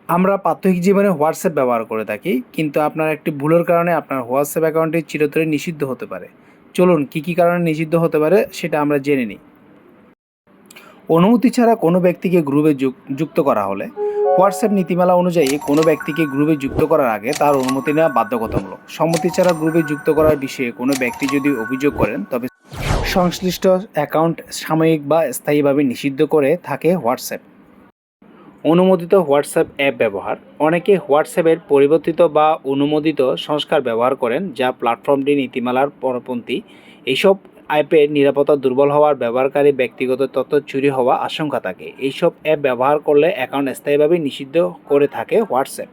আমরা প্রাত্যহিক জীবনে হোয়াটসঅ্যাপ ব্যবহার করে থাকি, কিন্তু আপনার একটি ভুলের কারণে আপনার হোয়াটসঅ্যাপ অ্যাকাউন্টটি চিরতরে নিষিদ্ধ হতে পারে। চলুন কী কারণে নিষিদ্ধ হতে পারে সেটা আমরা জেনে নিই। অনুমতি ছাড়া কোনো ব্যক্তিকে গ্রুপে যুক্ত করা হলে হোয়াটসঅ্যাপ নীতিমালা অনুযায়ী কোনো ব্যক্তিকে গ্রুপে যুক্ত করার আগে তার অনুমতি নেওয়া বাধ্যতামূলক। সম্মতি ছাড়া গ্রুপে যুক্ত করার বিষয়ে কোনো ব্যক্তি যদি অভিযোগ করেন, তবে সংশ্লিষ্ট অ্যাকাউন্ট সাময়িক বা স্থায়ীভাবে নিষিদ্ধ করে থাকে হোয়াটসঅ্যাপ। অনুমোদিত হোয়াটসঅ্যাপ অ্যাপ ব্যবহার। অনেকে হোয়াটসঅ্যাপের পরিবর্তিত বা অনুমোদিত সংস্কার ব্যবহার করেন, যা প্ল্যাটফর্মটি নীতিমালার পরপন্থী। এইসব অ্যাপের নিরাপত্তা দুর্বল হওয়ার, ব্যবহারকারী ব্যক্তিগত তথ্য চুরি হওয়া আশঙ্কা থাকে। এইসব অ্যাপ ব্যবহার করলে অ্যাকাউন্ট স্থায়ীভাবে নিষিদ্ধ করে থাকে হোয়াটসঅ্যাপ।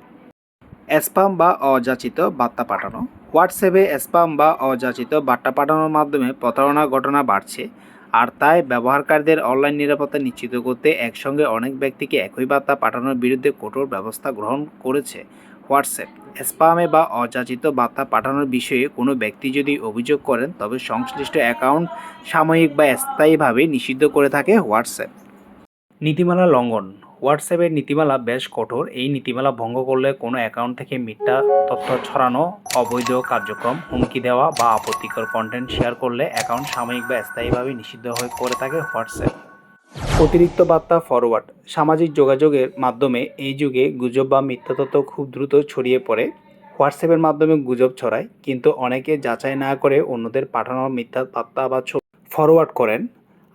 স্প্যাম বা অযাচিত বার্তা পাঠানো। হোয়াটসঅ্যাপে স্প্যাম বা অযাচিত বার্তা পাঠানোর মাধ্যমে প্রতারণার ঘটনা বাড়ছে, আর তাই ব্যবহারকারীদের অনলাইন নিরাপত্তা নিশ্চিত করতে একসঙ্গে অনেক ব্যক্তিকে একই বার্তা পাঠানোর বিরুদ্ধে কঠোর ব্যবস্থা গ্রহণ করেছে হোয়াটসঅ্যাপ। স্প্যামে বা অযাচিত বার্তা পাঠানোর বিষয়ে কোনো ব্যক্তি যদি অভিযোগ করেন, তবে সংশ্লিষ্ট অ্যাকাউন্ট সাময়িক বা স্থায়ীভাবে নিষিদ্ধ করে থাকে হোয়াটসঅ্যাপ। নীতিমালা লঙ্ঘন। হোয়াটসঅ্যাপের নীতিমালা বেশ কঠোর। এই নীতিমালা ভঙ্গ করলে কোনো অ্যাকাউন্ট থেকে মিথ্যা তথ্য ছড়ানো, অবৈধ কার্যক্রম, হুমকি দেওয়া বা আপত্তিকর কন্টেন্ট শেয়ার করলে অ্যাকাউন্ট সাময়িক বা স্থায়ীভাবে নিষিদ্ধ হয়ে করে থাকে হোয়াটসঅ্যাপ। অতিরিক্ত বার্তা ফরওয়ার্ড। সামাজিক যোগাযোগের মাধ্যমে এই যুগে গুজব বা মিথ্যা তথ্য খুব দ্রুত ছড়িয়ে পড়ে। হোয়াটসঅ্যাপের মাধ্যমে গুজব ছড়ায়, কিন্তু অনেকে যাচাই না করে অন্যদের পাঠানো মিথ্যা বার্তা বা ছবি ফরওয়ার্ড করেন।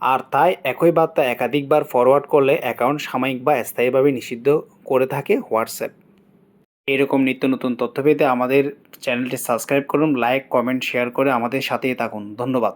আর তাই একই বার্তা একাধিকবার ফরওয়ার্ড করলে অ্যাকাউন্ট সাময়িক বা স্থায়ীভাবে নিষিদ্ধ করে থাকে হোয়াটসঅ্যাপ। এরকম নিত্য নতুন তথ্য পেতে আমাদের চ্যানেলটি সাবস্ক্রাইব করুন, লাইক, কমেন্ট, শেয়ার করে আমাদের সাথেই থাকুন। ধন্যবাদ।